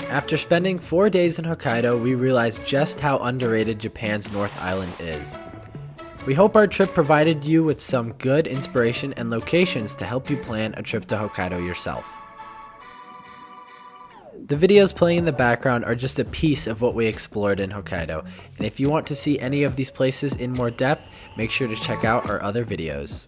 After spending 4 days in Hokkaido, we realized just how underrated Japan's North Island is. We hope our trip provided you with some good inspiration and locations to help you plan a trip to Hokkaido yourself. The videos playing in the background are just a piece of what we explored in Hokkaido, and if you want to see any of these places in more depth, make sure to check out our other videos.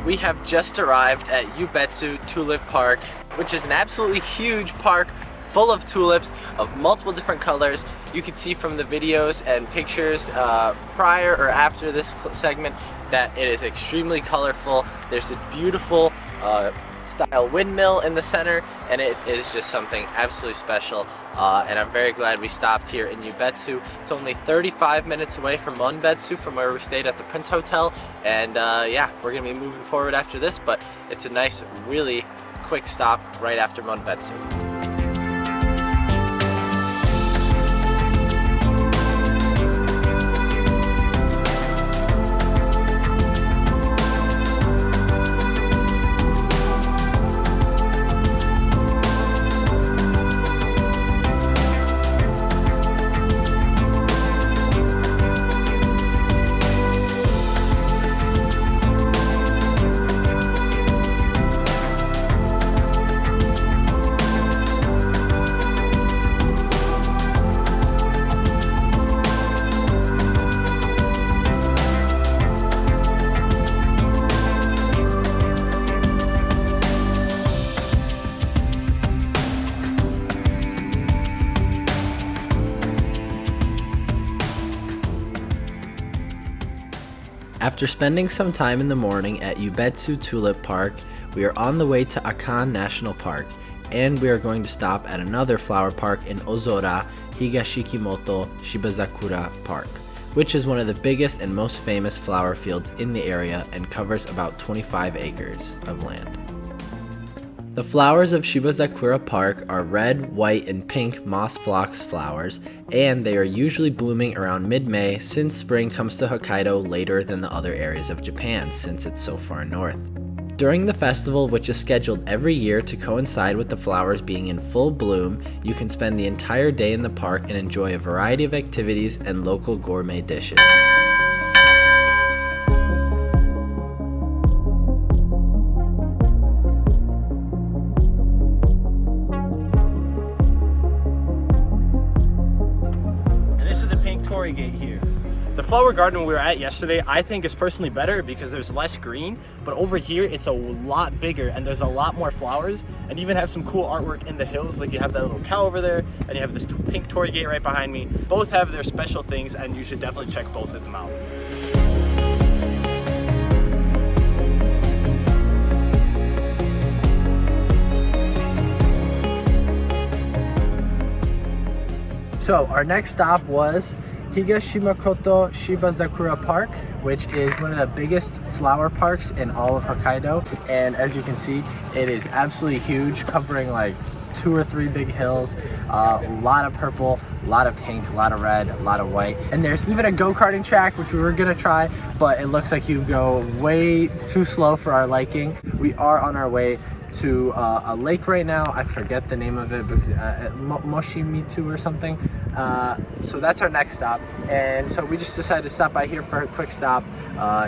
We have just arrived at Yubetsu Tulip Park, which is an absolutely huge park full of tulips of multiple different colors. You can see from the videos and pictures prior or after this segment that it is extremely colorful. There's a beautiful style windmill in the center, and it is just something absolutely special. And I'm very glad we stopped here in Yubetsu. It's only 35 minutes away from Monbetsu, from where we stayed at the Prince Hotel. And yeah, we're gonna be moving forward after this, but it's a nice, really quick stop right after Monbetsu. After spending some time in the morning at Yubetsu Tulip Park, we are on the way to Akan National Park, and we are going to stop at another flower park in Ozora, Higashimokoto Shibazakura Park, which is one of the biggest and most famous flower fields in the area and covers about 25 acres of land. The flowers of Shibazakura Park are red, white, and pink moss phlox flowers, and they are usually blooming around mid-May since spring comes to Hokkaido later than the other areas of Japan since it's so far north. During the festival, which is scheduled every year to coincide with the flowers being in full bloom, you can spend the entire day in the park and enjoy a variety of activities and local gourmet dishes. Gate here. The flower garden we were at yesterday, I think is personally better because there's less green, but over here it's a lot bigger and there's a lot more flowers, and even have some cool artwork in the hills. Like you have that little cow over there and you have this pink torii gate right behind me. Both have their special things and you should definitely check both of them out. So our next stop was Higashimokoto Shibazakura Park, which is one of the biggest flower parks in all of Hokkaido. And as you can see, it is absolutely huge, covering like 2 or 3 big hills, a lot of purple, a lot of pink, a lot of red, a lot of white. And there's even a go-karting track, which we were gonna try, but it looks like you go way too slow for our liking. We are on our way to a lake right now. I forget the name of it, because Moshimitu or something. So that's our next stop, and so we just decided to stop by here for a quick stop.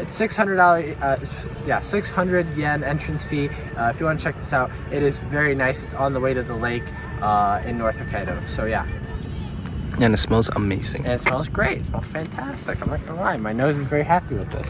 It's $600, 600 yen entrance fee. If you want to check this out, it is very nice. It's on the way to the lake in North Hokkaido. So yeah. And it smells amazing. And it smells great. It smells fantastic. I'm not gonna lie. My nose is very happy with this.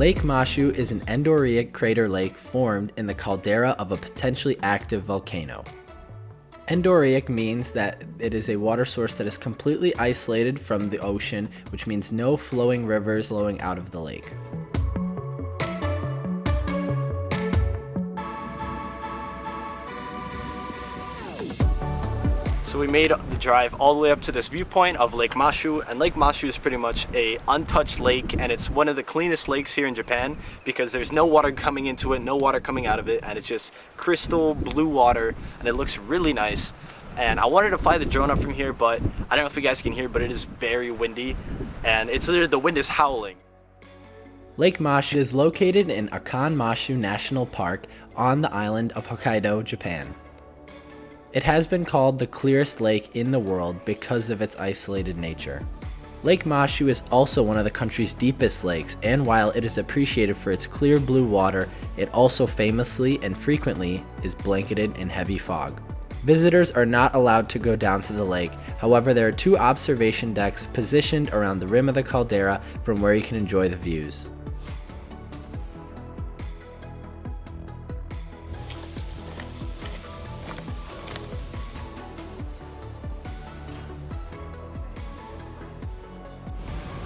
Lake Mashu is an endorheic crater lake formed in the caldera of a potentially active volcano. Endorheic means that it is a water source that is completely isolated from the ocean, which means no flowing rivers flowing out of the lake. So we made the drive all the way up to this viewpoint of Lake Mashu, and Lake Mashu is pretty much a untouched lake, and it's one of the cleanest lakes here in Japan because there's no water coming into it, no water coming out of it, and it's just crystal blue water, and it looks really nice. And I wanted to fly the drone up from here, but I don't know if you guys can hear, but it is very windy, and it's literally, the wind is howling. Lake Mashu is located in Akan Mashu National Park on the island of Hokkaido, Japan. It has been called the clearest lake in the world because of its isolated nature. Lake Mashu is also one of the country's deepest lakes, and while it is appreciated for its clear blue water, it also famously and frequently is blanketed in heavy fog. Visitors are not allowed to go down to the lake, however there are 2 observation decks positioned around the rim of the caldera from where you can enjoy the views.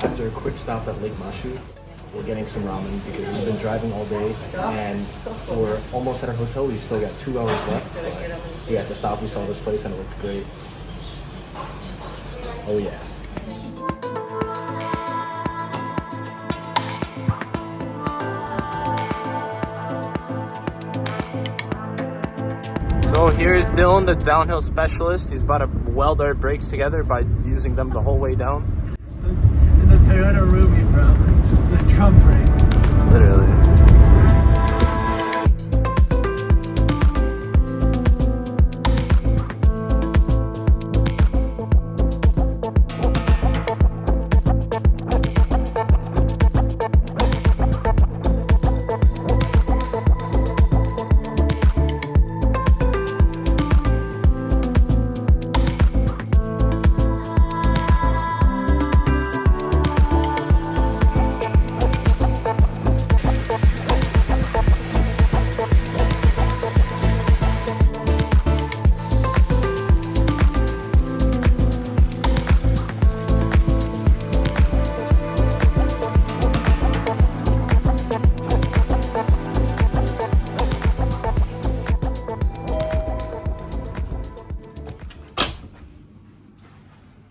After a quick stop at Lake Mashu, we're getting some ramen because we've been driving all day and we're almost at our hotel. We still got 2 hours left, but we had to stop. We saw this place and it looked great. Oh yeah. So here's Dylan, the downhill specialist. He's about to weld our brakes together by using them the whole way down. In the Toyota Ruby, bro. The drum brakes. Literally.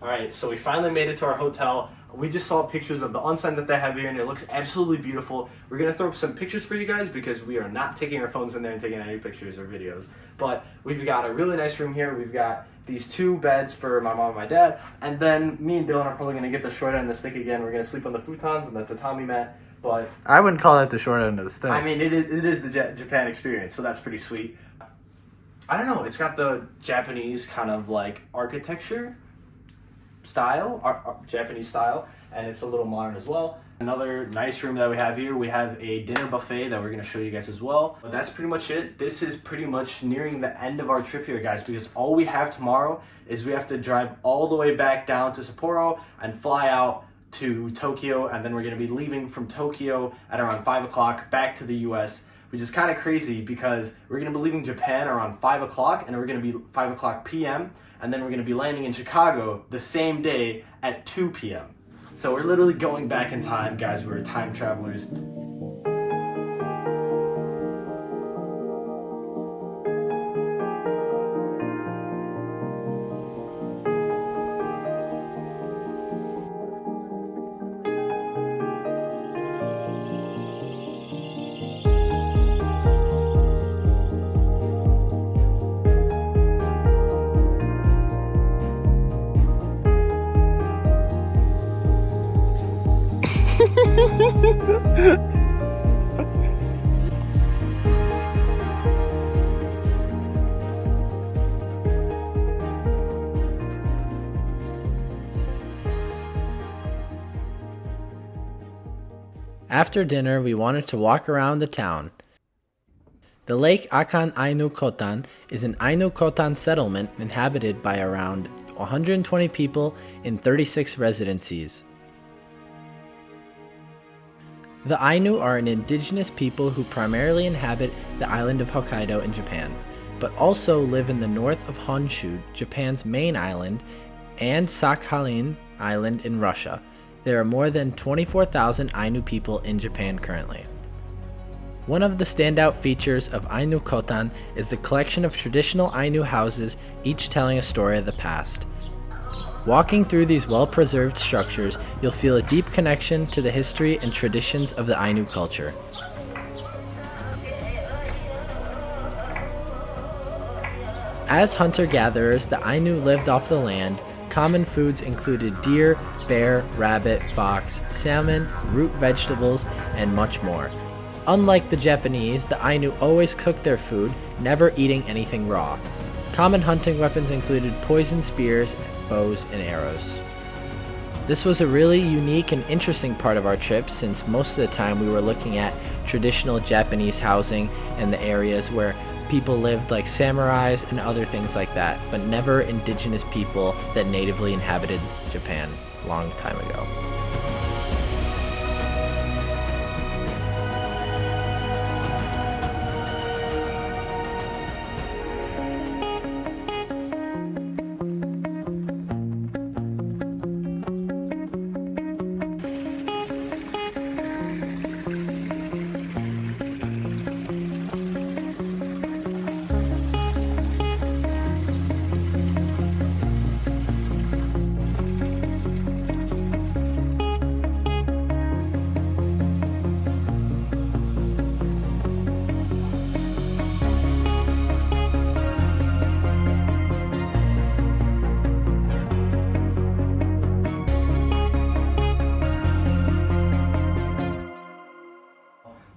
Alright, so we finally made it to our hotel. We just saw pictures of the onsen that they have here and it looks absolutely beautiful. We're going to throw up some pictures for you guys because we are not taking our phones in there and taking any pictures or videos. But we've got a really nice room here. We've got these 2 beds for my mom and my dad. And then me and Dylan are probably going to get the short end of the stick again. We're going to sleep on the futons and the tatami mat. But I wouldn't call that the short end of the stick. I mean, it is the Japan experience, so that's pretty sweet. I don't know, it's got the Japanese kind of like architecture style, Japanese style, and it's a little modern as well. Another nice room that we have here, we have a dinner buffet that we're going to show you guys as well. But that's pretty much it. This is pretty much nearing the end of our trip here, guys, because all we have tomorrow is we have to drive all the way back down to Sapporo and fly out to Tokyo, and then we're going to be leaving from Tokyo at around 5 o'clock back to the US, which is kind of crazy because we're going to be leaving Japan around 5 o'clock, and we're going to be 5 o'clock p.m., and then we're going to be landing in Chicago the same day at 2 p.m. So we're literally going back in time, guys. We're time travelers. After dinner, we wanted to walk around the town. The Lake Akan Ainu Kotan is an Ainu Kotan settlement inhabited by around 120 people in 36 residencies. The Ainu are an indigenous people who primarily inhabit the island of Hokkaido in Japan, but also live in the north of Honshu, Japan's main island, and Sakhalin Island in Russia. There are more than 24,000 Ainu people in Japan currently. One of the standout features of Ainu Kotan is the collection of traditional Ainu houses, each telling a story of the past. Walking through these well-preserved structures, you'll feel a deep connection to the history and traditions of the Ainu culture. As hunter-gatherers, the Ainu lived off the land. Common foods included deer, bear, rabbit, fox, salmon, root vegetables, and much more. Unlike the Japanese, the Ainu always cooked their food, never eating anything raw. Common hunting weapons included poison spears, bows, and arrows. This was a really unique and interesting part of our trip, since most of the time we were looking at traditional Japanese housing and the areas where people lived like samurais and other things like that, but never indigenous people that natively inhabited Japan a long time ago.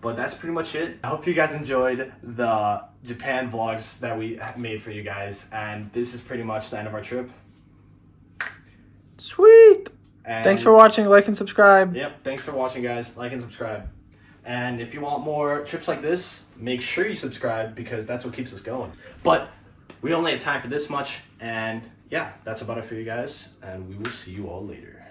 But that's pretty much it. I hope you guys enjoyed the Japan vlogs that we made for you guys. And this is pretty much the end of our trip. Sweet! And Thanks for watching. Like and subscribe. Yep, thanks for watching, guys. Like and subscribe. And if you want more trips like this, make sure you subscribe, because that's what keeps us going. But we only have time for this much. And yeah, that's about it for you guys. And we will see you all later.